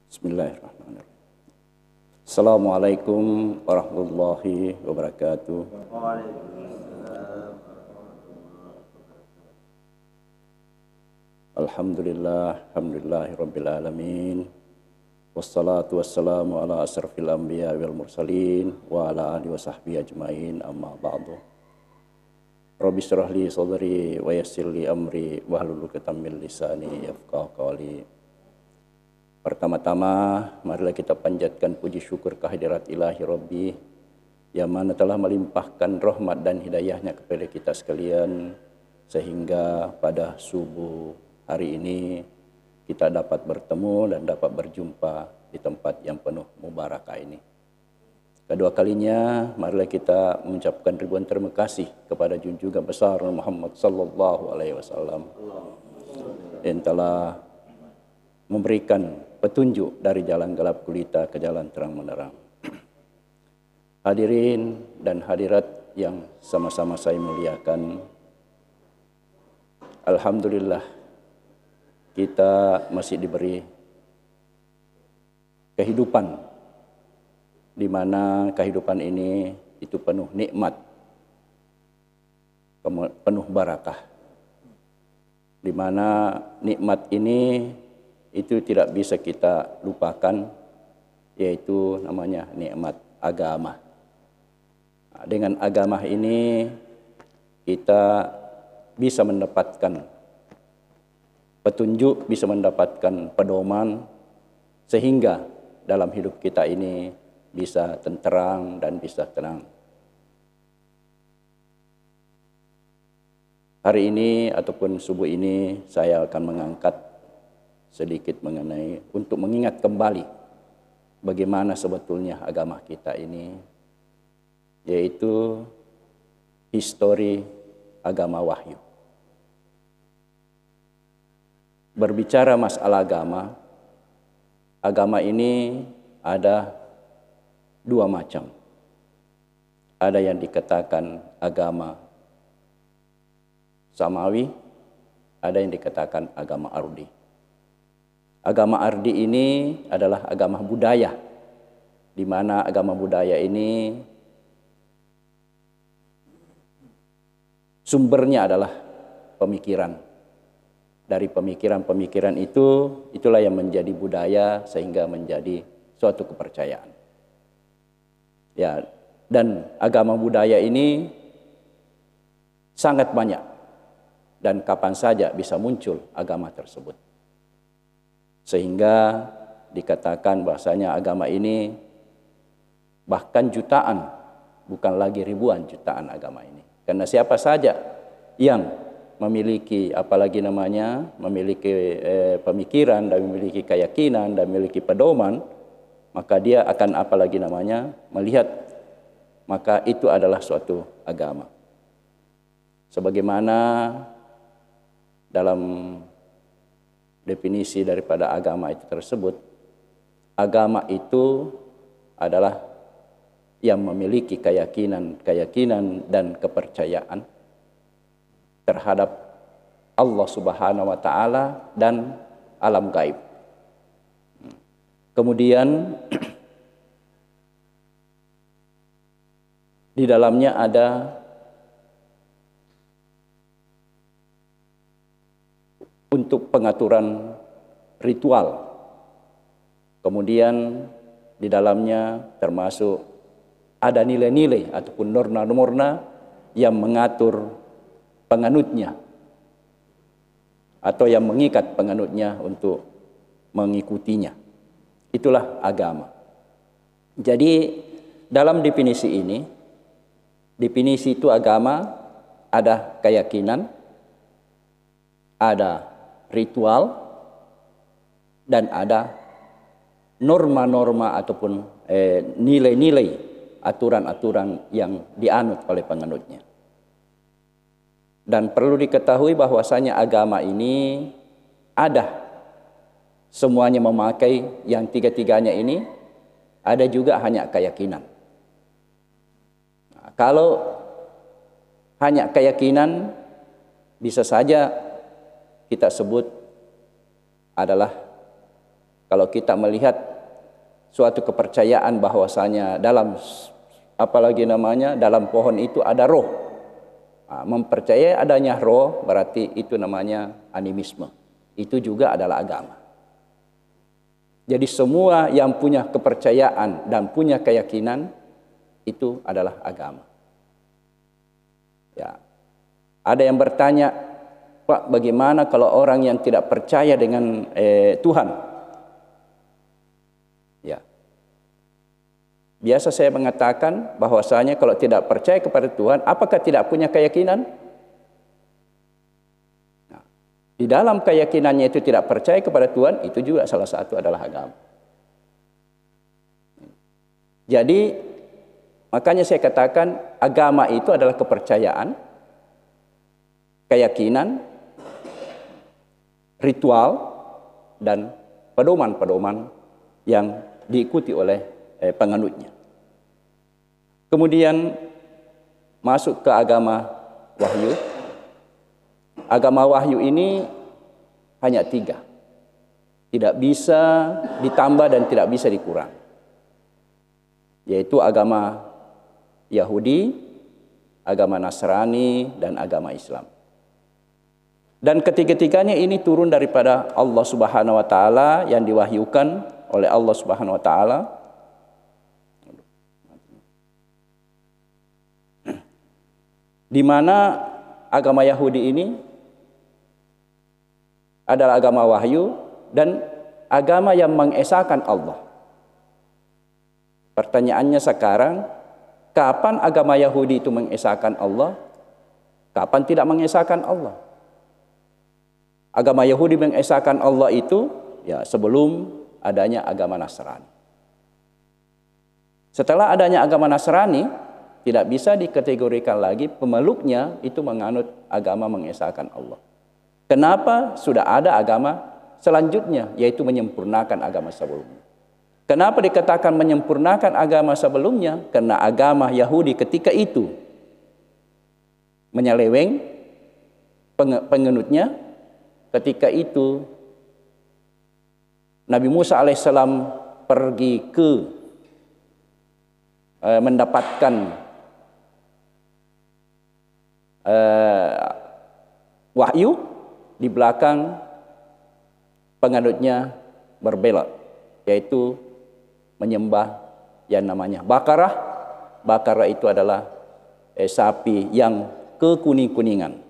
Bismillahirrahmanirrahim. Assalamualaikum warahmatullahi wabarakatuh. Alhamdulillahi rabbil alamin. Wassalatu wassalamu ala asrafil anbiya wal mursalin wa ala alihi wa sahbihi ajmain, amma ba'du. Rabbi shrah li sadri wa yassir li amri wahlul 'uqdatam min lisani yafqahu qawli. Pertama-tama marilah kita panjatkan puji syukur kehadirat ilahi Rabbi yang mana telah melimpahkan rahmat dan hidayahnya kepada kita sekalian, sehingga pada subuh hari ini kita dapat bertemu dan dapat berjumpa di tempat yang penuh mubarakah ini. Kedua kalinya marilah kita mengucapkan ribuan terima kasih kepada junjungan besar Muhammad sallallahu alaihi wasallam yang telah memberikan petunjuk dari jalan gelap gulita ke jalan terang menerang. Hadirin dan hadirat yang sama-sama saya muliakan, alhamdulillah kita masih diberi kehidupan, di mana kehidupan ini itu penuh nikmat, penuh barakah, di mana nikmat ini itu tidak bisa kita lupakan, yaitu namanya nikmat agama. Dengan agama ini kita bisa mendapatkan petunjuk, bisa mendapatkan pedoman, sehingga dalam hidup kita ini bisa tenterang dan bisa tenang. Hari ini ataupun subuh ini saya akan mengangkat sedikit mengenai untuk mengingat kembali bagaimana sebetulnya agama kita ini, yaitu histori agama wahyu. Berbicara masalah agama ini ada dua macam. Ada yang dikatakan agama samawi, ada yang dikatakan agama ardi. Agama ardi ini adalah agama budaya, di mana agama budaya ini sumbernya adalah pemikiran. Dari pemikiran-pemikiran itulah yang menjadi budaya sehingga menjadi suatu kepercayaan. Ya, dan agama budaya ini sangat banyak, dan kapan saja bisa muncul agama tersebut. Sehingga dikatakan bahasanya agama ini bahkan jutaan, bukan lagi ribuan, jutaan agama ini. Karena siapa saja yang memiliki memiliki pemikiran dan memiliki keyakinan dan memiliki pedoman, maka dia akan melihat, maka itu adalah suatu agama. Sebagaimana dalam definisi daripada agama itu tersebut, agama itu adalah yang memiliki keyakinan dan kepercayaan terhadap Allah Subhanahu wa taala dan alam gaib. Kemudian di dalamnya ada untuk pengaturan ritual. Kemudian di dalamnya termasuk ada nilai-nilai ataupun norma-norma yang mengatur penganutnya atau yang mengikat penganutnya untuk mengikutinya. Itulah agama. Jadi dalam definisi ini, definisi itu agama ada keyakinan, ada ritual, dan ada norma-norma ataupun nilai-nilai, aturan-aturan yang dianut oleh penganutnya. Dan perlu diketahui bahwasanya agama ini ada semuanya memakai yang tiga-tiganya ini, ada juga hanya keyakinan. Nah, kalau hanya keyakinan bisa saja kita sebut adalah Kalau kita melihat suatu kepercayaan bahwasanya dalam dalam pohon itu ada roh. Mempercayai adanya roh berarti itu namanya animisme. Itu juga adalah agama. Jadi semua yang punya kepercayaan dan punya keyakinan itu adalah agama. Ya. Ada yang bertanya, Pak, bagaimana kalau orang yang tidak percaya dengan Tuhan? Ya. Biasa saya mengatakan bahwasanya kalau tidak percaya kepada Tuhan, apakah tidak punya keyakinan? Nah, di dalam keyakinannya itu tidak percaya kepada Tuhan, itu juga salah satu adalah agama. Jadi, makanya saya katakan agama itu adalah kepercayaan, keyakinan, ritual, dan pedoman-pedoman yang diikuti oleh penganutnya. Kemudian masuk ke agama wahyu. Agama wahyu ini hanya 3. Tidak bisa ditambah dan tidak bisa dikurang. Yaitu agama Yahudi, agama Nasrani, dan agama Islam. Dan ketiga-tiganya ini turun daripada Allah Subhanahu wa taala, yang diwahyukan oleh Allah Subhanahu wa taala. Di mana agama Yahudi ini adalah agama wahyu dan agama yang mengesahkan Allah. Pertanyaannya sekarang, kapan agama Yahudi itu mengesahkan Allah? Kapan tidak mengesahkan Allah? Agama Yahudi mengesahkan Allah itu ya sebelum adanya agama Nasrani. Setelah adanya agama Nasrani, tidak bisa dikategorikan lagi pemeluknya itu menganut agama mengesahkan Allah. Kenapa? Sudah ada agama selanjutnya, yaitu menyempurnakan agama sebelumnya. Kenapa dikatakan menyempurnakan agama sebelumnya? Karena agama Yahudi ketika itu menyeleweng penganutnya. Ketika itu Nabi Musa alaihissalam pergi ke mendapatkan wahyu, di belakang penganutnya berbelok, yaitu menyembah yang namanya Bakarah. Bakarah itu adalah sapi yang kekuning-kuningan.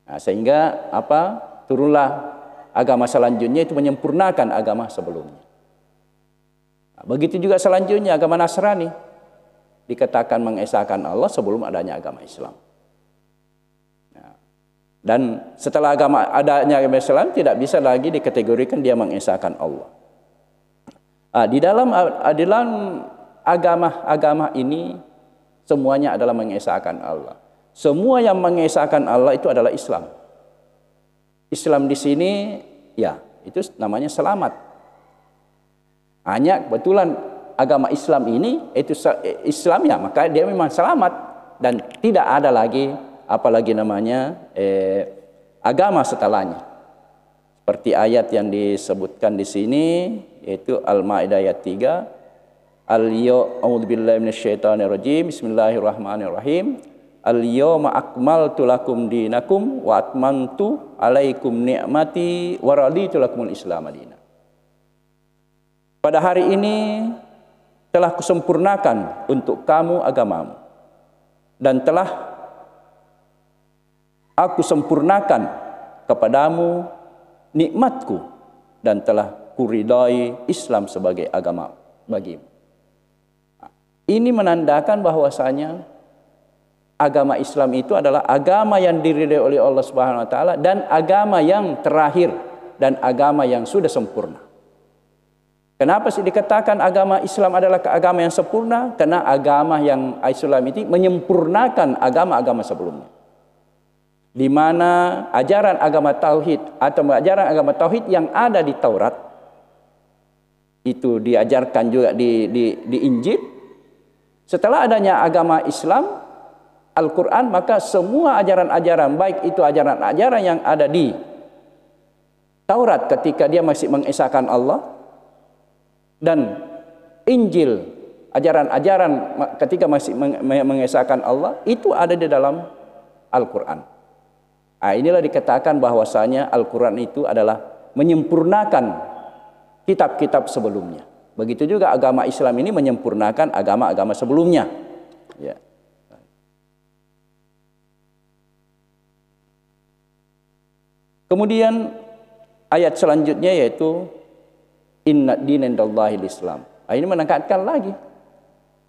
Nah, sehingga turunlah agama selanjutnya itu menyempurnakan agama sebelumnya. Nah, begitu juga selanjutnya agama Nasrani dikatakan mengesahkan Allah sebelum adanya agama Islam. Nah, dan setelah adanya agama Islam tidak bisa lagi dikategorikan dia mengesahkan Allah. Di dalam agama ini semuanya adalah mengesahkan Allah. Semua yang mengesahkan Allah itu adalah Islam. Islam di sini ya itu namanya selamat. Hanya kebetulan agama Islam ini itu Islam ya, maka dia memang selamat dan tidak ada lagi apalagi namanya agama setelahnya. Seperti ayat yang disebutkan di sini yaitu Al-Maidah ayat 3. A'udzubillahi minasyaitonirrajim. Bismillahirrahmanirrahim. Al-yawma akmaltu lakum dinakum wa atmamtu alaikum ni'mati wa raditu lakumul Islam madina. Pada hari ini telah kusempurnakan untuk kamu agamamu dan telah aku sempurnakan kepadamu nikmatku dan telah kuridai Islam sebagai agama bagimu. Ini menandakan bahwasanya agama Islam itu adalah agama yang diridai oleh Allah Subhanahu wa taala dan agama yang terakhir dan agama yang sudah sempurna. Kenapa sih dikatakan agama Islam adalah agama yang sempurna? Karena agama yang Islam itu menyempurnakan agama-agama sebelumnya. Di mana ajaran agama tauhid atau ajaran agama tauhid yang ada di Taurat itu diajarkan juga di Injil. Setelah adanya agama Islam Al-Quran, maka semua ajaran-ajaran baik itu ajaran-ajaran yang ada di Taurat ketika dia masih mengesahkan Allah, dan Injil, ajaran-ajaran ketika masih mengesahkan Allah, itu ada di dalam Al-Quran. Nah, inilah dikatakan bahwasanya Al-Quran itu adalah menyempurnakan kitab-kitab sebelumnya. Begitu juga agama Islam ini menyempurnakan agama-agama sebelumnya. Ya. Kemudian ayat selanjutnya yaitu inna dina indallahil Islam. Nah, ini menekankan lagi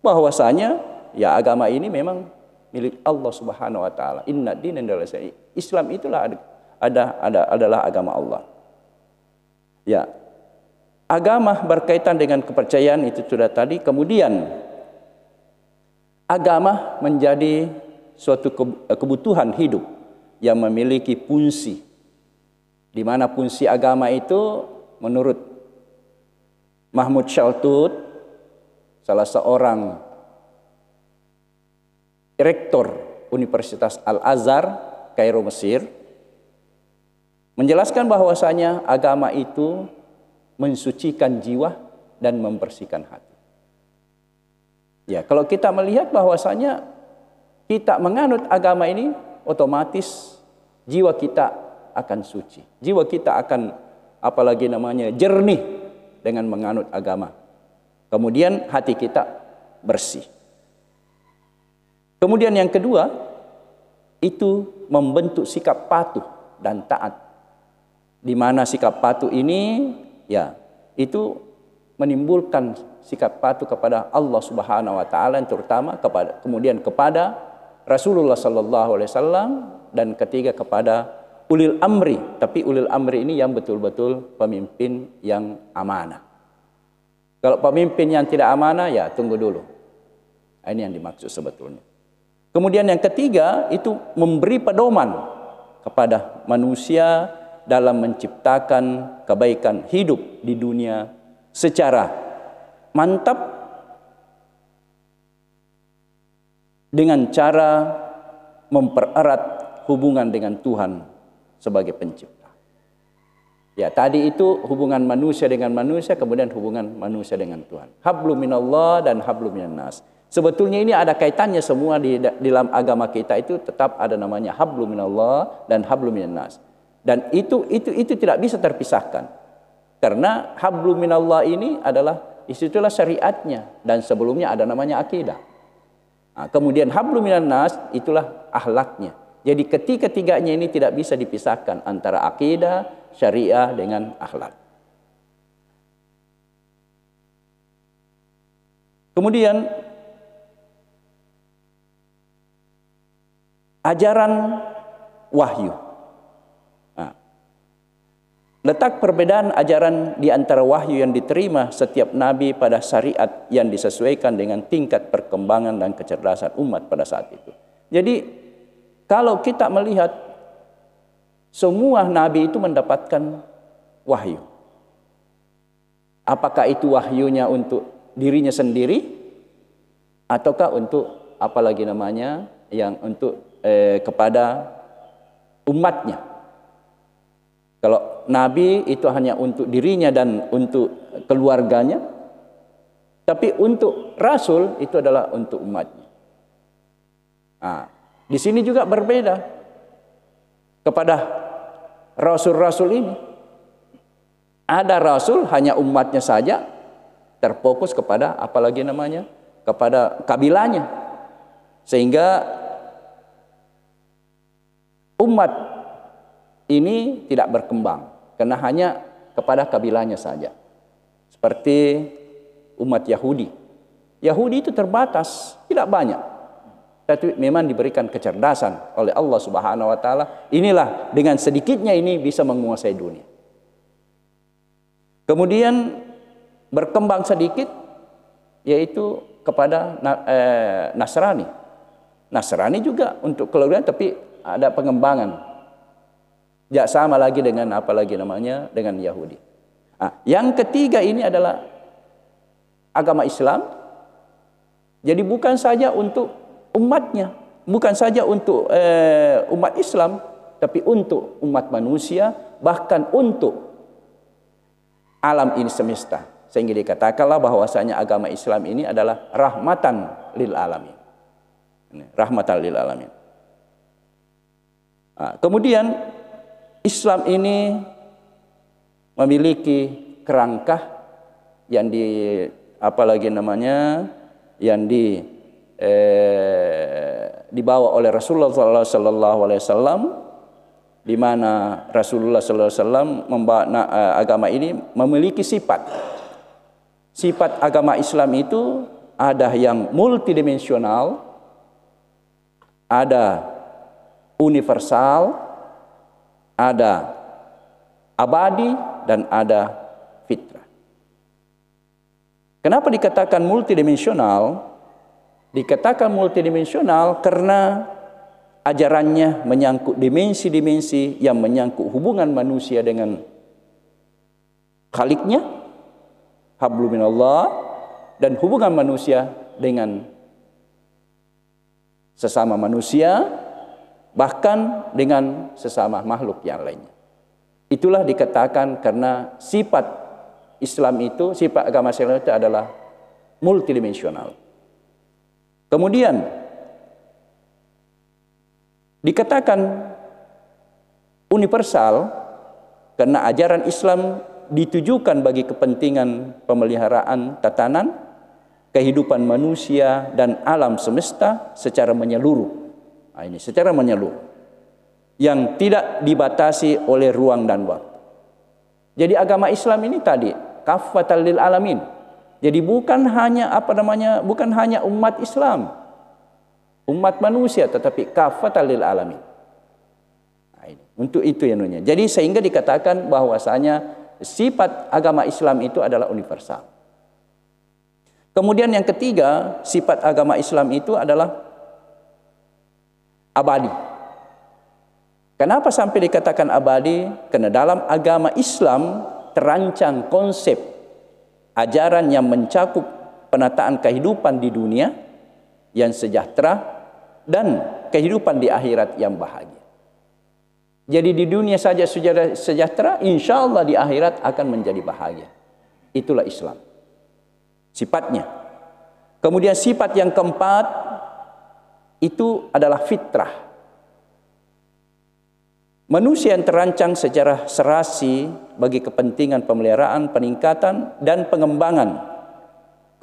bahwasanya ya agama ini memang milik Allah Subhanahu wa taala. Inna dina indallahil Islam. Islam itulah adalah agama Allah. Ya. Agama berkaitan dengan kepercayaan itu sudah tadi. Kemudian agama menjadi suatu kebutuhan hidup yang memiliki fungsi. Di mana fungsi agama itu menurut Mahmud Shaltut, salah seorang rektor Universitas Al-Azhar, Kairo, Mesir, menjelaskan bahwasanya agama itu mensucikan jiwa dan membersihkan hati. Ya, kalau kita melihat bahwasanya kita menganut agama ini, otomatis jiwa kita akan suci. Jiwa kita akan apalagi namanya jernih dengan menganut agama. Kemudian hati kita bersih. Kemudian yang kedua, itu membentuk sikap patuh dan taat. Di mana sikap patuh ini ya itu menimbulkan sikap patuh kepada Allah Subhanahu wa taala, terutama kemudian kepada Rasulullah sallallahu alaihi wasallam, dan ketiga kepada ulil amri, tapi ulil amri ini yang betul-betul pemimpin yang amanah. Kalau pemimpin yang tidak amanah, ya tunggu dulu. Ini yang dimaksud sebetulnya. Kemudian yang ketiga, itu memberi pedoman kepada manusia dalam menciptakan kebaikan hidup di dunia secara mantap dengan cara mempererat hubungan dengan Tuhan sebagai pencipta. Ya, tadi itu hubungan manusia dengan manusia, kemudian hubungan manusia dengan Tuhan. Hablum minallah dan hablum minannas. Sebetulnya ini ada kaitannya semua di dalam agama kita, itu tetap ada namanya hablum minallah dan hablum minannas. Dan itu tidak bisa terpisahkan. Karena hablum minallah ini adalah itulah syariatnya, dan sebelumnya ada namanya akidah. Nah, kemudian hablum minannas itulah akhlaknya. Jadi ketiga-tiganya ini tidak bisa dipisahkan antara akidah, syariah dengan akhlak. Kemudian ajaran wahyu. Nah, letak perbedaan ajaran di antara wahyu yang diterima setiap nabi pada syariat yang disesuaikan dengan tingkat perkembangan dan kecerdasan umat pada saat itu. Jadi kalau kita melihat semua nabi itu mendapatkan wahyu. Apakah itu wahyunya untuk dirinya sendiri ataukah untuk apalagi namanya yang untuk kepada umatnya. Kalau nabi itu hanya untuk dirinya dan untuk keluarganya, tapi untuk rasul itu adalah untuk umatnya. Nah, di sini juga berbeda kepada rasul-rasul ini. Ada rasul hanya umatnya saja, terfokus kepada apalagi namanya, kepada kabilahnya, sehingga umat ini tidak berkembang karena hanya kepada kabilahnya saja. Seperti umat Yahudi. Yahudi itu terbatas, tidak banyak. Tapi memang diberikan kecerdasan oleh Allah Subhanahu wa taala. Inilah dengan sedikitnya ini bisa menguasai dunia. Kemudian berkembang sedikit yaitu kepada Nasrani. Nasrani juga untuk keluarga, tapi ada pengembangan. Tidak sama lagi dengan apalagi namanya dengan Yahudi. Nah, yang ketiga ini adalah agama Islam. Jadi bukan saja untuk umatnya, bukan saja untuk umat Islam, tapi untuk umat manusia, bahkan untuk alam ini semesta. Sehingga dikatakanlah bahwasanya agama Islam ini adalah rahmatan lil alamin. Rahmatan lil alamin. Kemudian Islam ini memiliki kerangka yang dibawa oleh Rasulullah sallallahu alaihi wasallam, di mana Rasulullah sallallahu alaihi wasallam agama ini memiliki sifat. Sifat agama Islam itu ada yang multidimensional, ada universal, ada abadi, dan ada fitrah. Kenapa dikatakan multidimensional? Dikatakan multidimensional karena ajarannya menyangkut dimensi-dimensi yang menyangkut hubungan manusia dengan Khaliknya, hablum minallah, dan hubungan manusia dengan sesama manusia, bahkan dengan sesama makhluk yang lainnya. Itulah dikatakan karena sifat Islam itu, sifat agama Islam itu adalah multidimensional. Kemudian dikatakan universal karena ajaran Islam ditujukan bagi kepentingan pemeliharaan tatanan kehidupan manusia dan alam semesta secara menyeluruh. Ini secara menyeluruh, yang tidak dibatasi oleh ruang dan waktu. Jadi agama Islam ini tadi kafatal lil alamin. Jadi bukan hanya bukan hanya umat Islam, umat manusia, tetapi kafatal lil alamin. Untuk itu ya nunya. Jadi sehingga dikatakan bahwasanya sifat agama Islam itu adalah universal. Kemudian yang ketiga, sifat agama Islam itu adalah abadi. Kenapa sampai dikatakan abadi? Karena dalam agama Islam terancang konsep ajaran yang mencakup penataan kehidupan di dunia yang sejahtera dan kehidupan di akhirat yang bahagia. Jadi di dunia saja sejahtera, insya Allah di akhirat akan menjadi bahagia. Itulah Islam. Sifatnya. Kemudian sifat yang keempat itu adalah fitrah. Manusia yang terancang secara serasi bagi kepentingan pemeliharaan, peningkatan, dan pengembangan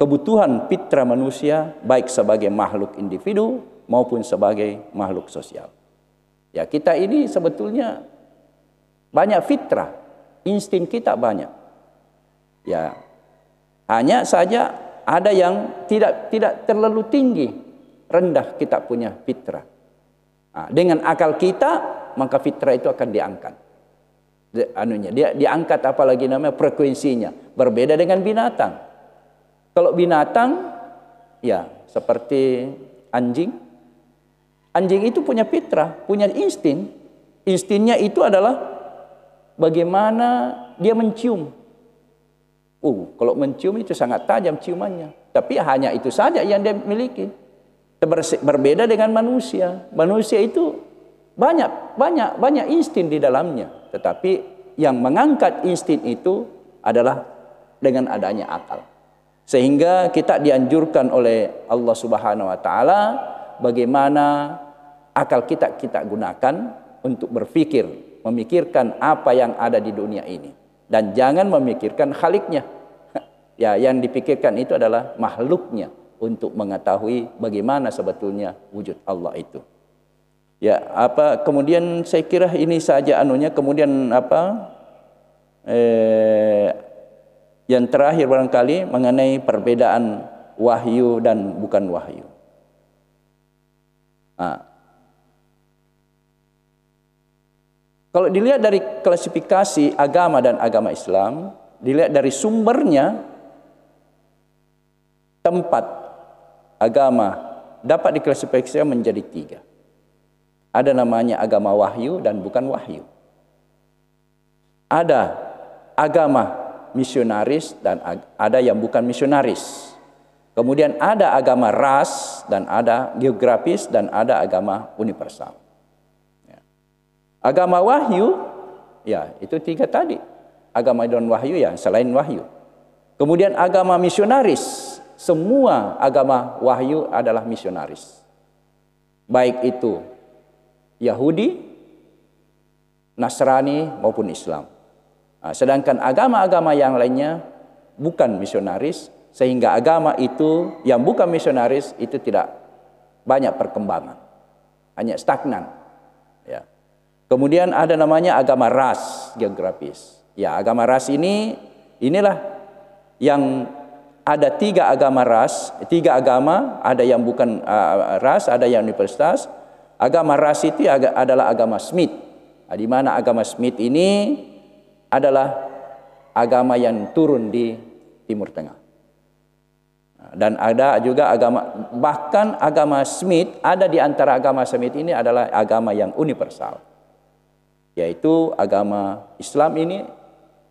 kebutuhan fitrah manusia, baik sebagai makhluk individu maupun sebagai makhluk sosial. Ya, kita ini sebetulnya banyak fitrah, insting kita banyak. Ya, hanya saja ada yang tidak terlalu tinggi, rendah kita punya fitrah. Dengan akal kita, maka fitrah itu akan diangkat. Dia diangkat, apalagi namanya frekuensinya berbeda dengan binatang. Kalau binatang, ya seperti anjing. Anjing itu punya fitrah, punya insting. Instingnya itu adalah bagaimana dia mencium. Kalau mencium itu sangat tajam ciumannya. Tapi hanya itu saja yang dia miliki. Berbeda dengan manusia. Manusia itu banyak insting di dalamnya. Tetapi yang mengangkat insting itu adalah dengan adanya akal. Sehingga kita dianjurkan oleh Allah Subhanahu wa taala bagaimana akal kita gunakan untuk berpikir, memikirkan apa yang ada di dunia ini, dan jangan memikirkan khaliknya. Ya, yang dipikirkan itu adalah makhluknya untuk mengetahui bagaimana sebetulnya wujud Allah itu. Ya, kemudian saya kira ini saja kemudian yang terakhir barangkali mengenai perbedaan wahyu dan bukan wahyu. Kalau dilihat dari klasifikasi agama dan agama Islam, dilihat dari sumbernya, tempat agama dapat diklasifikasikan menjadi 3. Ada namanya agama wahyu dan bukan wahyu. Ada agama misionaris dan ada yang bukan misionaris. Kemudian ada agama ras dan ada geografis dan ada agama universal. Agama wahyu, ya itu 3 tadi. agama non wahyu ya selain wahyu. Kemudian agama misionaris, semua agama wahyu adalah misionaris. Baik itu Yahudi, Nasrani maupun Islam. Nah, sedangkan agama-agama yang lainnya bukan misionaris, sehingga agama itu yang bukan misionaris itu tidak banyak perkembangan, hanya stagnan. Ya. Kemudian ada namanya agama ras geografis. Ya, agama ras inilah yang ada tiga agama ras, tiga agama, ada yang bukan ras, ada yang universitas. Agama ras itu adalah agama Smith, di mana agama Smith ini adalah agama yang turun di Timur Tengah. Dan ada juga bahkan agama Smith, ada di antara agama Smith ini adalah agama yang universal, yaitu agama Islam ini.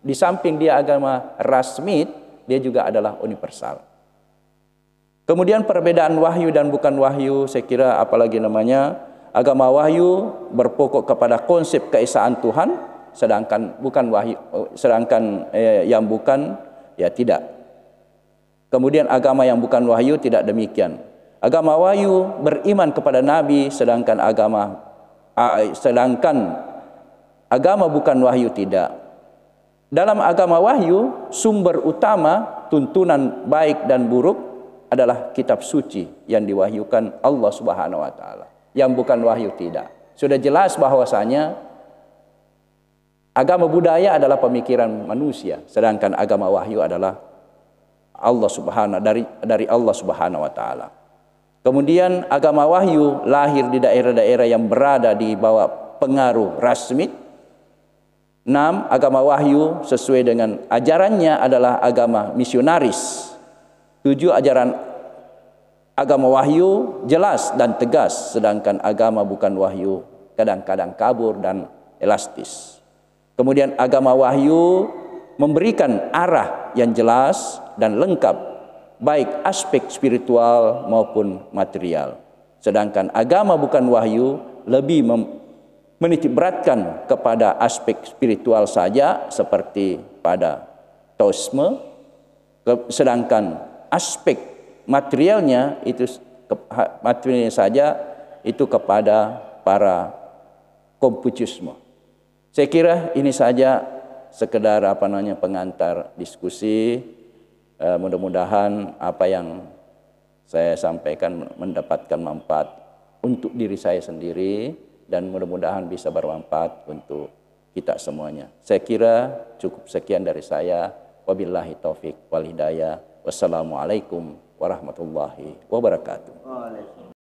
Di samping dia agama ras Smith, dia juga adalah universal. Kemudian perbedaan wahyu dan bukan wahyu, saya kira apalagi namanya, agama wahyu berpokok kepada konsep keesaan Tuhan, sedangkan bukan wahyu, yang bukan ya tidak. Kemudian agama yang bukan wahyu tidak demikian. Agama wahyu beriman kepada nabi, sedangkan agama bukan wahyu tidak. Dalam agama wahyu, sumber utama tuntunan baik dan buruk adalah kitab suci yang diwahyukan Allah Subhanahu wa taala. Yang bukan wahyu tidak. Sudah jelas bahwasanya agama budaya adalah pemikiran manusia, sedangkan agama wahyu adalah Allah Subhanahu dari Allah Subhanahu wa taala. Kemudian agama wahyu lahir di daerah-daerah yang berada di bawah pengaruh rasmi. 6. Agama wahyu sesuai dengan ajarannya adalah agama misionaris. 7. Ajaran agama wahyu jelas dan tegas, sedangkan agama bukan wahyu kadang-kadang kabur dan elastis. Kemudian agama wahyu memberikan arah yang jelas dan lengkap, baik aspek spiritual maupun material. Sedangkan agama bukan wahyu lebih menitikberatkan kepada aspek spiritual saja seperti pada Taoisme, sedangkan aspek materialnya saja itu kepada para Konfusiusme. Saya kira ini saja sekedar pengantar diskusi. Mudah-mudahan apa yang saya sampaikan mendapatkan manfaat untuk diri saya sendiri, dan mudah-mudahan bisa bermanfaat untuk kita semuanya. Saya kira cukup sekian dari saya. Wabillahi taufik wal hidayah. Wassalamualaikum warahmatullahi wabarakatuh.